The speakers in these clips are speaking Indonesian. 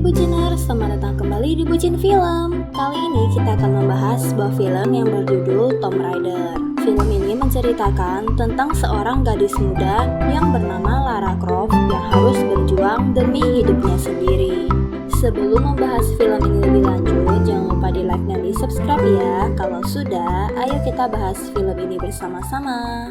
Buciners, selamat datang kembali di Bucin Film. Kali ini kita akan membahas sebuah film yang berjudul Tomb Raider. Film ini menceritakan tentang seorang gadis muda yang bernama Lara Croft yang harus berjuang demi hidupnya sendiri. Sebelum membahas film ini lebih lanjut, jangan lupa di like dan di subscribe ya. Kalau sudah, ayo kita bahas film ini bersama-sama.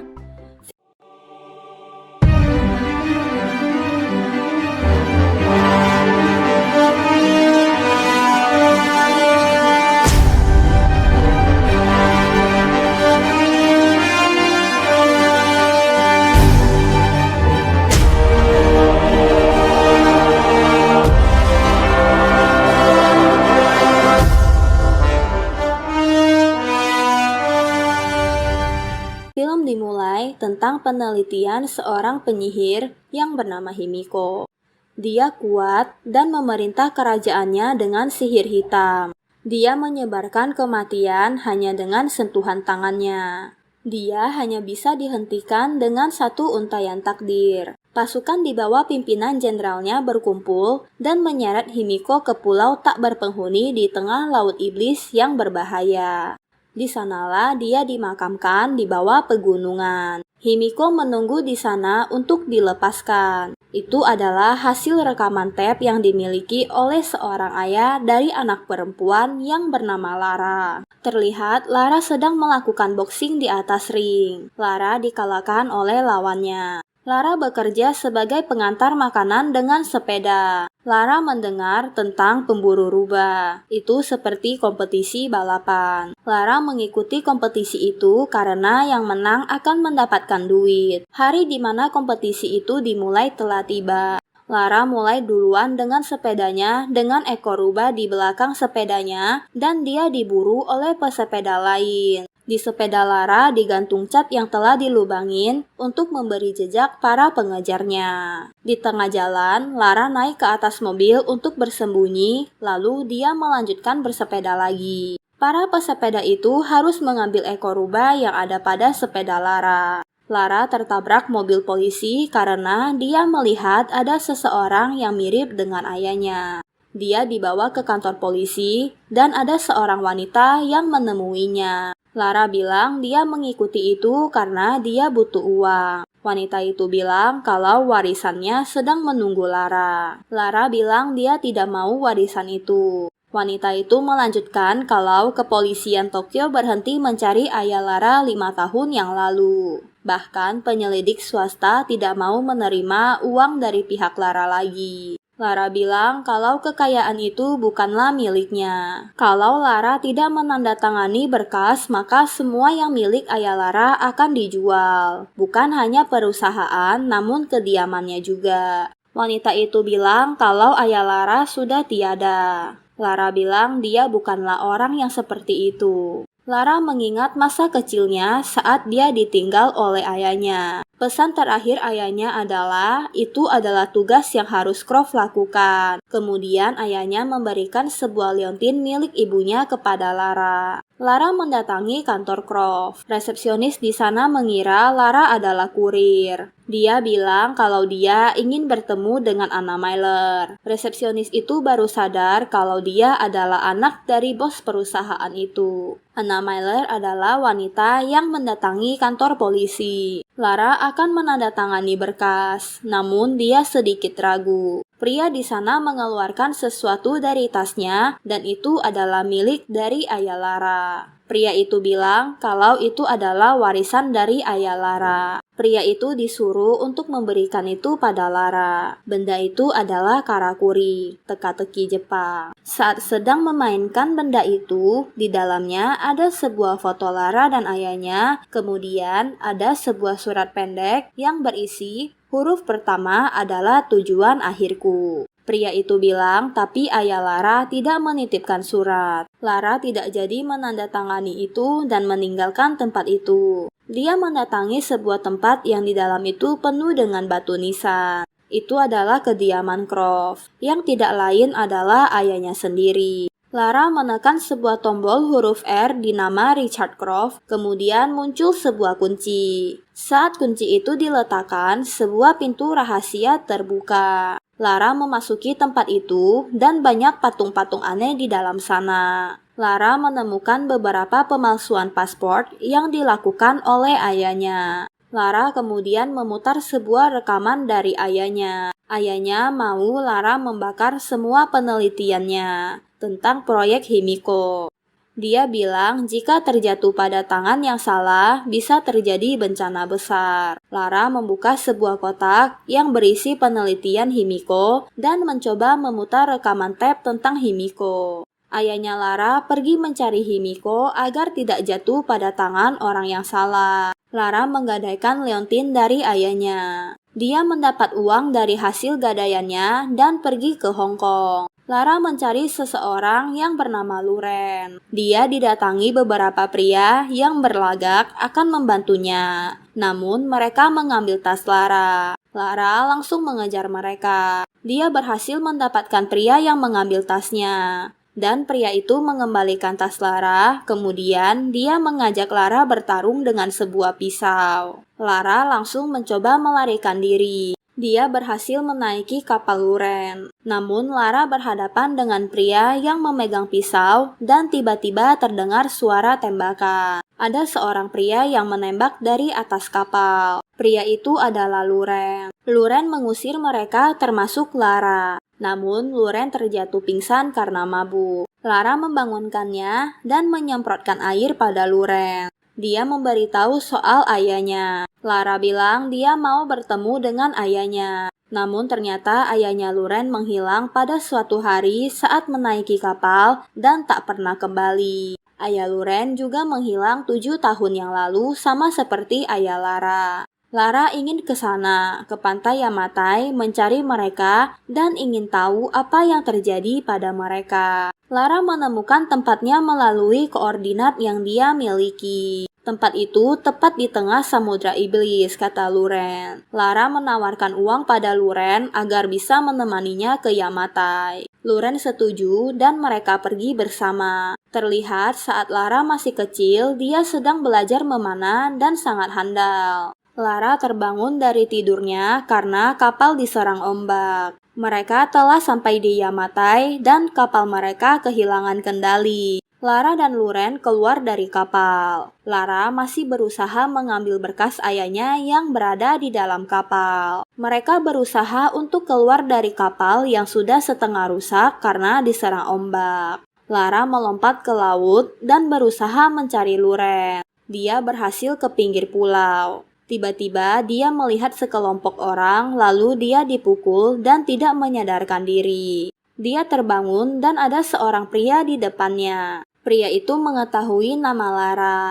Film dimulai tentang penelitian seorang penyihir yang bernama Himiko. Dia kuat dan memerintah kerajaannya dengan sihir hitam. Dia menyebarkan kematian hanya dengan sentuhan tangannya. Dia hanya bisa dihentikan dengan satu untaian takdir. Pasukan di bawah pimpinan jenderalnya berkumpul dan menyeret Himiko ke pulau tak berpenghuni di tengah laut iblis yang berbahaya. Di sanalah dia dimakamkan di bawah pegunungan. Himiko menunggu di sana untuk dilepaskan. Itu adalah hasil rekaman tape yang dimiliki oleh seorang ayah dari anak perempuan yang bernama Lara. Terlihat Lara sedang melakukan boxing di atas ring. Lara dikalahkan oleh lawannya. Lara bekerja sebagai pengantar makanan dengan sepeda. Lara mendengar tentang pemburu rubah. Itu seperti kompetisi balapan. Lara mengikuti kompetisi itu karena yang menang akan mendapatkan duit. Hari di mana kompetisi itu dimulai telah tiba. Lara mulai duluan dengan sepedanya dengan ekor rubah di belakang sepedanya dan dia diburu oleh pesepeda lain. Di sepeda Lara digantung cat yang telah dilubangin untuk memberi jejak para pengejarnya. Di tengah jalan, Lara naik ke atas mobil untuk bersembunyi, lalu dia melanjutkan bersepeda lagi. Para pesepeda itu harus mengambil ekor rubah yang ada pada sepeda Lara. Lara tertabrak mobil polisi karena dia melihat ada seseorang yang mirip dengan ayahnya. Dia dibawa ke kantor polisi dan ada seorang wanita yang menemuinya. Lara bilang dia mengikuti itu karena dia butuh uang. Wanita itu bilang kalau warisannya sedang menunggu Lara. Lara bilang dia tidak mau warisan itu. Wanita itu melanjutkan kalau kepolisian Tokyo berhenti mencari ayah Lara 5 tahun yang lalu. Bahkan penyelidik swasta tidak mau menerima uang dari pihak Lara lagi. Lara bilang kalau kekayaan itu bukanlah miliknya. Kalau Lara tidak menandatangani berkas, maka semua yang milik ayah Lara akan dijual. Bukan hanya perusahaan, namun kediamannya juga. Wanita itu bilang kalau ayah Lara sudah tiada. Lara bilang dia bukanlah orang yang seperti itu. Lara mengingat masa kecilnya saat dia ditinggal oleh ayahnya. Pesan terakhir ayahnya adalah, itu adalah tugas yang harus Croft lakukan. Kemudian ayahnya memberikan sebuah liontin milik ibunya kepada Lara. Lara mendatangi kantor Croft. Resepsionis di sana mengira Lara adalah kurir. Dia bilang kalau dia ingin bertemu dengan Anna Myler. Resepsionis itu baru sadar kalau dia adalah anak dari bos perusahaan itu. Anna Myler adalah wanita yang mendatangi kantor polisi. Lara akan menandatangani berkas, namun dia sedikit ragu. Pria di sana mengeluarkan sesuatu dari tasnya dan itu adalah milik dari ayah Lara. Pria itu bilang kalau itu adalah warisan dari ayah Lara. Pria itu disuruh untuk memberikan itu pada Lara. Benda itu adalah karakuri, teka-teki Jepang. Saat sedang memainkan benda itu, di dalamnya ada sebuah foto Lara dan ayahnya, kemudian ada sebuah surat pendek yang berisi huruf pertama adalah tujuan akhirku. Pria itu bilang, tapi ayah Lara tidak menitipkan surat. Lara tidak jadi menandatangani itu dan meninggalkan tempat itu. Dia mendatangi sebuah tempat yang di dalam itu penuh dengan batu nisan. Itu adalah kediaman Croft, yang tidak lain adalah ayahnya sendiri. Lara menekan sebuah tombol huruf R di nama Richard Croft, kemudian muncul sebuah kunci. Saat kunci itu diletakkan, sebuah pintu rahasia terbuka. Lara memasuki tempat itu dan banyak patung-patung aneh di dalam sana. Lara menemukan beberapa pemalsuan paspor yang dilakukan oleh ayahnya. Lara kemudian memutar sebuah rekaman dari ayahnya. Ayahnya mau Lara membakar semua penelitiannya tentang proyek Himiko. Dia bilang jika terjatuh pada tangan yang salah, bisa terjadi bencana besar. Lara membuka sebuah kotak yang berisi penelitian Himiko dan mencoba memutar rekaman tape tentang Himiko. Ayahnya Lara pergi mencari Himiko agar tidak jatuh pada tangan orang yang salah. Lara menggadaikan leontin dari ayahnya. Dia mendapat uang dari hasil gadaiannya dan pergi ke Hong Kong. Lara mencari seseorang yang bernama Luren. Dia didatangi beberapa pria yang berlagak akan membantunya. Namun mereka mengambil tas Lara. Lara langsung mengejar mereka. Dia berhasil mendapatkan pria yang mengambil tasnya. Dan pria itu mengembalikan tas Lara, kemudian dia mengajak Lara bertarung dengan sebuah pisau. Lara langsung mencoba melarikan diri. Dia berhasil menaiki kapal Luren. Namun Lara berhadapan dengan pria yang memegang pisau dan tiba-tiba terdengar suara tembakan. Ada seorang pria yang menembak dari atas kapal. Pria itu adalah Luren. Luren mengusir mereka termasuk Lara. Namun Luren terjatuh pingsan karena mabuk. Lara membangunkannya dan menyemprotkan air pada Luren. Dia memberitahu soal ayahnya. Lara bilang dia mau bertemu dengan ayahnya. Namun ternyata ayahnya Luren menghilang pada suatu hari saat menaiki kapal dan tak pernah kembali. Ayah Luren juga menghilang 7 tahun yang lalu sama seperti ayah Lara. Lara ingin ke sana, ke pantai Yamatai, mencari mereka dan ingin tahu apa yang terjadi pada mereka. Lara menemukan tempatnya melalui koordinat yang dia miliki. Tempat itu tepat di tengah Samudra Iblis, kata Luren. Lara menawarkan uang pada Luren agar bisa menemaninya ke Yamatai. Luren setuju dan mereka pergi bersama. Terlihat saat Lara masih kecil, dia sedang belajar memanah dan sangat handal. Lara terbangun dari tidurnya karena kapal diserang ombak. Mereka telah sampai di Yamatai dan kapal mereka kehilangan kendali. Lara dan Luren keluar dari kapal. Lara masih berusaha mengambil berkas ayahnya yang berada di dalam kapal. Mereka berusaha untuk keluar dari kapal yang sudah setengah rusak karena diserang ombak. Lara melompat ke laut dan berusaha mencari Luren. Dia berhasil ke pinggir pulau. Tiba-tiba dia melihat sekelompok orang, lalu dia dipukul dan tidak menyadarkan diri. Dia terbangun dan ada seorang pria di depannya. Pria itu mengetahui nama Lara.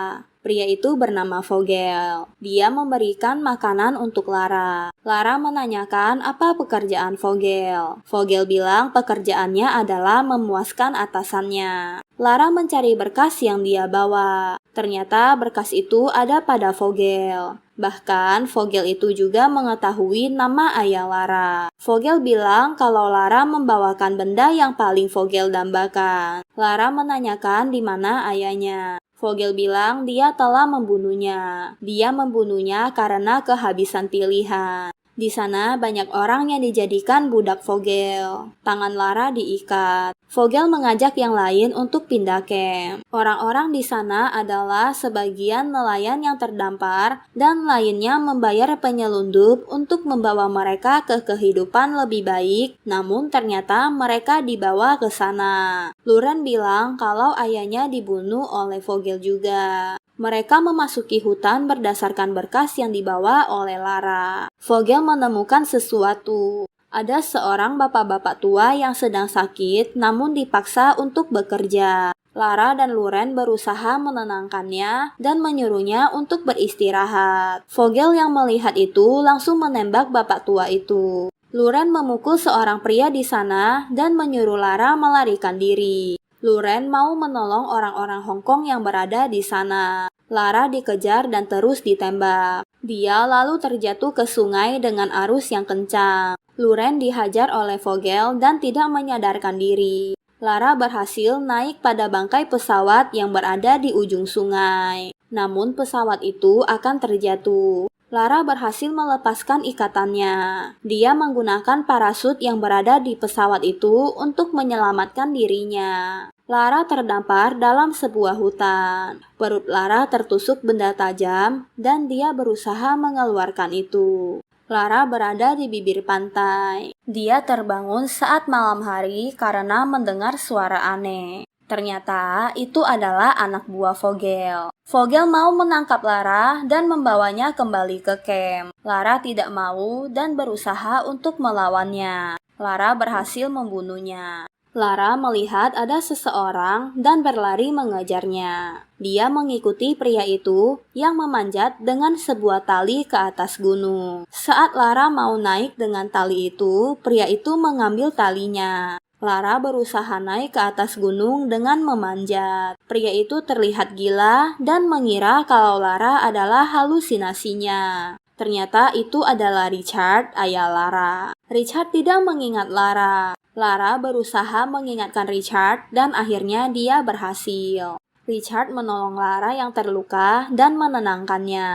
Pria itu bernama Vogel. Dia memberikan makanan untuk Lara. Lara menanyakan apa pekerjaan Vogel. Vogel bilang pekerjaannya adalah memuaskan atasannya. Lara mencari berkas yang dia bawa. Ternyata berkas itu ada pada Vogel. Bahkan Vogel itu juga mengetahui nama ayah Lara. Vogel bilang kalau Lara membawakan benda yang paling Vogel dambakan. Lara menanyakan di mana ayahnya. Vogel bilang dia telah membunuhnya. Dia membunuhnya karena kehabisan pilihan. Di sana banyak orang yang dijadikan budak Vogel. Tangan Lara diikat. Vogel mengajak yang lain untuk pindah camp. Orang-orang di sana adalah sebagian nelayan yang terdampar dan lainnya membayar penyelundup untuk membawa mereka ke kehidupan lebih baik, namun ternyata mereka dibawa ke sana. Luren bilang kalau ayahnya dibunuh oleh Vogel juga. Mereka memasuki hutan berdasarkan berkas yang dibawa oleh Lara. Vogel menemukan sesuatu. Ada seorang bapak-bapak tua yang sedang sakit namun dipaksa untuk bekerja. Lara dan Luren berusaha menenangkannya dan menyuruhnya untuk beristirahat. Vogel yang melihat itu langsung menembak bapak tua itu. Luren memukul seorang pria di sana dan menyuruh Lara melarikan diri. Luren mau menolong orang-orang Hong Kong yang berada di sana. Lara dikejar dan terus ditembak. Dia lalu terjatuh ke sungai dengan arus yang kencang. Luren dihajar oleh Vogel dan tidak menyadarkan diri. Lara berhasil naik pada bangkai pesawat yang berada di ujung sungai. Namun pesawat itu akan terjatuh. Lara berhasil melepaskan ikatannya. Dia menggunakan parasut yang berada di pesawat itu untuk menyelamatkan dirinya. Lara terdampar dalam sebuah hutan. Perut Lara tertusuk benda tajam dan dia berusaha mengeluarkan itu. Lara berada di bibir pantai. Dia terbangun saat malam hari karena mendengar suara aneh. Ternyata itu adalah anak buah Vogel. Vogel mau menangkap Lara dan membawanya kembali ke camp. Lara tidak mau dan berusaha untuk melawannya. Lara berhasil membunuhnya. Lara melihat ada seseorang dan berlari mengejarnya. Dia mengikuti pria itu yang memanjat dengan sebuah tali ke atas gunung. Saat Lara mau naik dengan tali itu, pria itu mengambil talinya. Lara berusaha naik ke atas gunung dengan memanjat. Pria itu terlihat gila dan mengira kalau Lara adalah halusinasinya. Ternyata itu adalah Richard, ayah Lara. Richard tidak mengingat Lara. Lara berusaha mengingatkan Richard dan akhirnya dia berhasil. Richard menolong Lara yang terluka dan menenangkannya.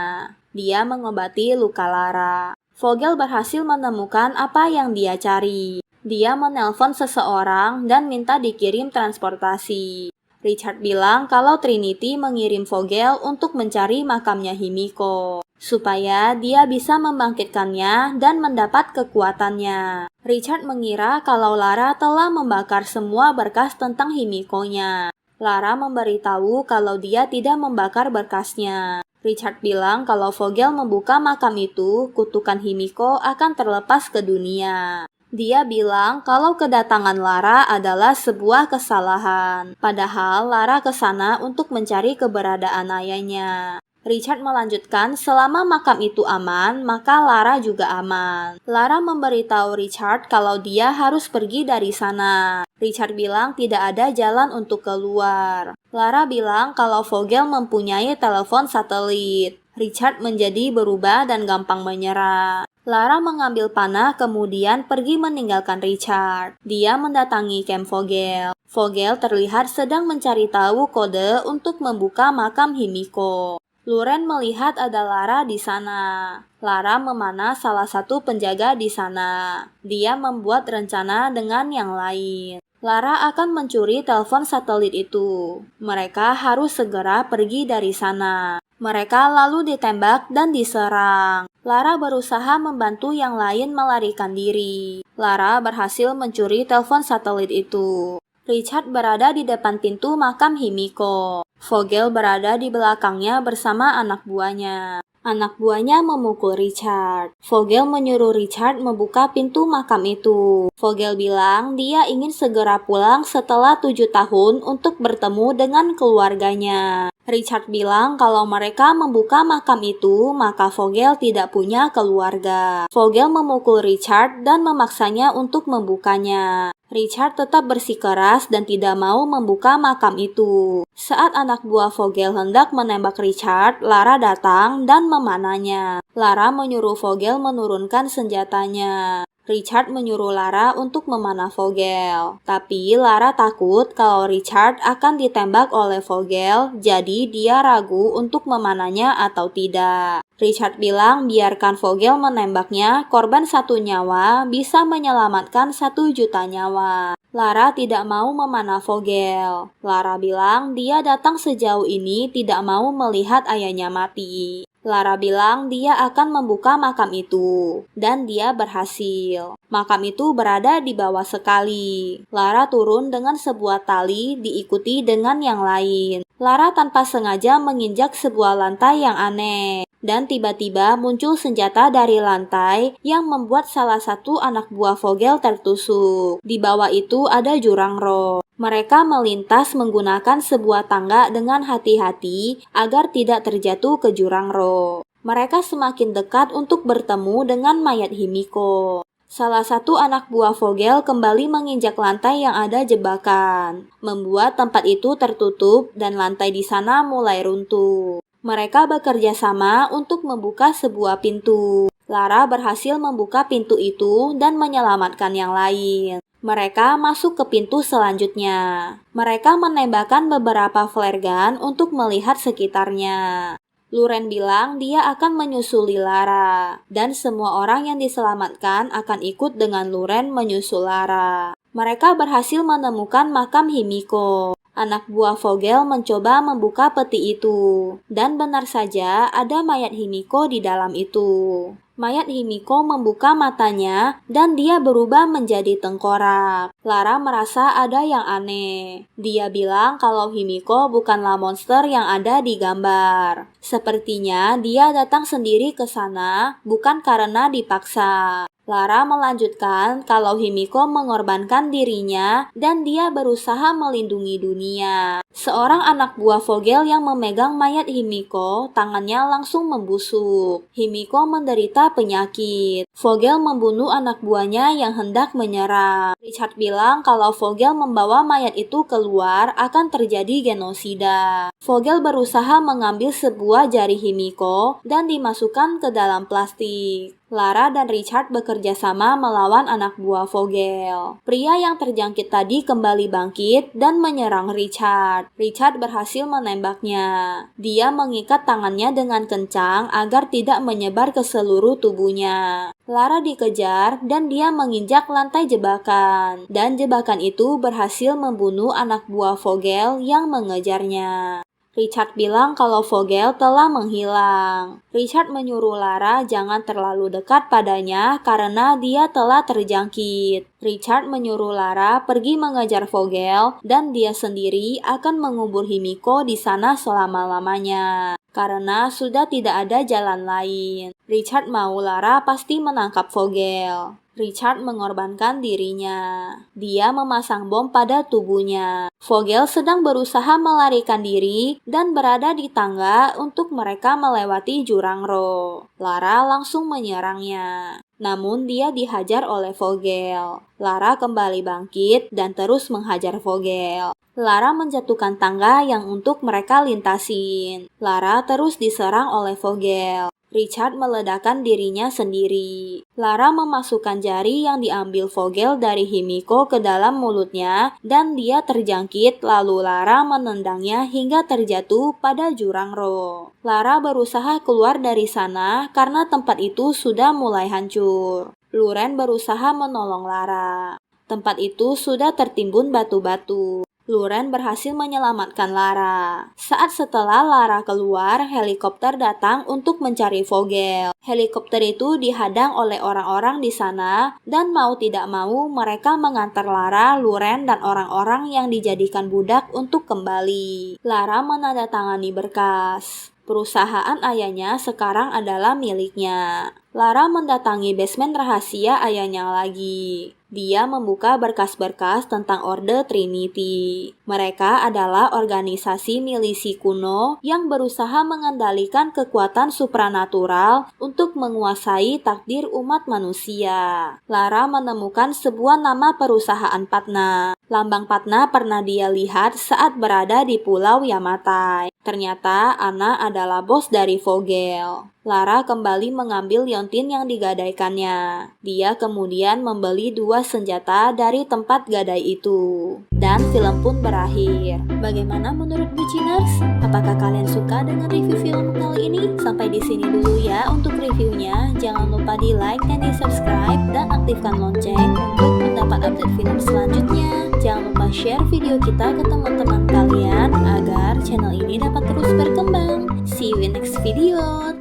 Dia mengobati luka Lara. Vogel berhasil menemukan apa yang dia cari. Dia menelpon seseorang dan minta dikirim transportasi. Richard bilang kalau Trinity mengirim Vogel untuk mencari makamnya Himiko, supaya dia bisa membangkitkannya dan mendapat kekuatannya. Richard mengira kalau Lara telah membakar semua berkas tentang Himiko-nya. Lara memberitahu kalau dia tidak membakar berkasnya. Richard bilang kalau Vogel membuka makam itu, kutukan Himiko akan terlepas ke dunia. Dia bilang kalau kedatangan Lara adalah sebuah kesalahan, padahal Lara ke sana untuk mencari keberadaan ayahnya. Richard melanjutkan, selama makam itu aman, maka Lara juga aman. Lara memberitahu Richard kalau dia harus pergi dari sana. Richard bilang tidak ada jalan untuk keluar. Lara bilang kalau Vogel mempunyai telepon satelit. Richard menjadi berubah dan gampang menyerah. Lara mengambil panah kemudian pergi meninggalkan Richard. Dia mendatangi camp Vogel. Vogel terlihat sedang mencari tahu kode untuk membuka makam Himiko. Luren melihat ada Lara di sana. Lara memanah salah satu penjaga di sana. Dia membuat rencana dengan yang lain. Lara akan mencuri telepon satelit itu. Mereka harus segera pergi dari sana. Mereka lalu ditembak dan diserang. Lara berusaha membantu yang lain melarikan diri. Lara berhasil mencuri telepon satelit itu. Richard berada di depan pintu makam Himiko. Vogel berada di belakangnya bersama anak buahnya. Anak buahnya memukul Richard. Vogel menyuruh Richard membuka pintu makam itu. Vogel bilang dia ingin segera pulang setelah 7 tahun untuk bertemu dengan keluarganya. Richard bilang kalau mereka membuka makam itu, maka Vogel tidak punya keluarga. Vogel memukul Richard dan memaksanya untuk membukanya. Richard tetap bersikeras dan tidak mau membuka makam itu. Saat anak buah Vogel hendak menembak Richard, Lara datang dan memanahnya. Lara menyuruh Vogel menurunkan senjatanya. Richard menyuruh Lara untuk memanah Vogel. Tapi Lara takut kalau Richard akan ditembak oleh Vogel, jadi dia ragu untuk memanahnya atau tidak. Richard bilang biarkan Vogel menembaknya, korban 1 nyawa bisa menyelamatkan 1 juta nyawa. Lara tidak mau memanah Vogel. Lara bilang dia datang sejauh ini tidak mau melihat ayahnya mati. Lara bilang dia akan membuka makam itu, dan dia berhasil. Makam itu berada di bawah sekali. Lara turun dengan sebuah tali diikuti dengan yang lain. Lara tanpa sengaja menginjak sebuah lantai yang aneh. Dan tiba-tiba muncul senjata dari lantai yang membuat salah satu anak buah Vogel tertusuk. Di bawah itu ada jurang roh. Mereka melintas menggunakan sebuah tangga dengan hati-hati agar tidak terjatuh ke jurang roh. Mereka semakin dekat untuk bertemu dengan mayat Himiko. Salah satu anak buah Vogel kembali menginjak lantai yang ada jebakan, membuat tempat itu tertutup dan lantai di sana mulai runtuh. Mereka bekerja sama untuk membuka sebuah pintu. Lara berhasil membuka pintu itu dan menyelamatkan yang lain. Mereka masuk ke pintu selanjutnya. Mereka menembakkan beberapa flare gun untuk melihat sekitarnya. Luren bilang dia akan menyusuli Lara, dan semua orang yang diselamatkan akan ikut dengan Luren menyusul Lara. Mereka berhasil menemukan makam Himiko. Anak buah Vogel mencoba membuka peti itu, dan benar saja ada mayat Himiko di dalam itu. Mayat Himiko membuka matanya dan dia berubah menjadi tengkorak. Lara merasa ada yang aneh. Dia bilang kalau Himiko bukanlah monster yang ada di gambar. Sepertinya dia datang sendiri ke sana, bukan karena dipaksa. Lara melanjutkan kalau Himiko mengorbankan dirinya dan dia berusaha melindungi dunia. Seorang anak buah Vogel yang memegang mayat Himiko, tangannya langsung membusuk. Himiko menderita penyakit. Vogel membunuh anak buahnya yang hendak menyerang. Richard bilang kalau Vogel membawa mayat itu keluar akan terjadi genosida. Vogel berusaha mengambil sebuah jari Himiko dan dimasukkan ke dalam plastik. Lara dan Richard bekerja sama melawan anak buah Vogel. Pria yang terjangkit tadi kembali bangkit dan menyerang Richard. Richard berhasil menembaknya. Dia mengikat tangannya dengan kencang agar tidak menyebar ke seluruh tubuhnya. Lara dikejar dan dia menginjak lantai jebakan. Dan jebakan itu berhasil membunuh anak buah Vogel yang mengejarnya. Richard bilang kalau Vogel telah menghilang. Richard menyuruh Lara jangan terlalu dekat padanya karena dia telah terjangkit. Richard menyuruh Lara pergi mengejar Vogel dan dia sendiri akan mengubur Himiko di sana selama-lamanya. Karena sudah tidak ada jalan lain. Richard mau Lara pasti menangkap Vogel. Richard mengorbankan dirinya. Dia memasang bom pada tubuhnya. Vogel sedang berusaha melarikan diri dan berada di tangga untuk mereka melewati jurang Ro. Lara langsung menyerangnya. Namun dia dihajar oleh Vogel. Lara kembali bangkit dan terus menghajar Vogel. Lara menjatuhkan tangga yang untuk mereka lintasin. Lara terus diserang oleh Vogel. Richard meledakkan dirinya sendiri. Lara memasukkan jari yang diambil Vogel dari Himiko ke dalam mulutnya dan dia terjangkit lalu Lara menendangnya hingga terjatuh pada jurang Ro. Lara berusaha keluar dari sana karena tempat itu sudah mulai hancur. Luren berusaha menolong Lara. Tempat itu sudah tertimbun batu-batu. Luren berhasil menyelamatkan Lara. Saat setelah Lara keluar, helikopter datang untuk mencari Vogel. Helikopter itu dihadang oleh orang-orang di sana dan mau tidak mau mereka mengantar Lara, Luren, dan orang-orang yang dijadikan budak untuk kembali. Lara menandatangani berkas. Perusahaan ayahnya sekarang adalah miliknya. Lara mendatangi basement rahasia ayahnya lagi. Dia membuka berkas-berkas tentang Orde Trinity. Mereka adalah organisasi milisi kuno yang berusaha mengendalikan kekuatan supranatural untuk menguasai takdir umat manusia. Lara menemukan sebuah nama perusahaan Patna. Lambang Patna pernah dia lihat saat berada di Pulau Yamatai. Ternyata Anna adalah bos dari Vogel. Lara kembali mengambil liontin yang digadaikannya. Dia kemudian membeli 2 senjata dari tempat gadai itu. Dan film pun berakhir. Bagaimana menurut Buciners? Apakah kalian suka dengan review film kali ini? Sampai di sini dulu ya untuk reviewnya. Jangan lupa di like dan di subscribe dan aktifkan lonceng untuk mendapat update film selanjutnya. Jangan lupa share video kita ke teman-teman kalian agar channel ini dapat terus berkembang. See you in next video.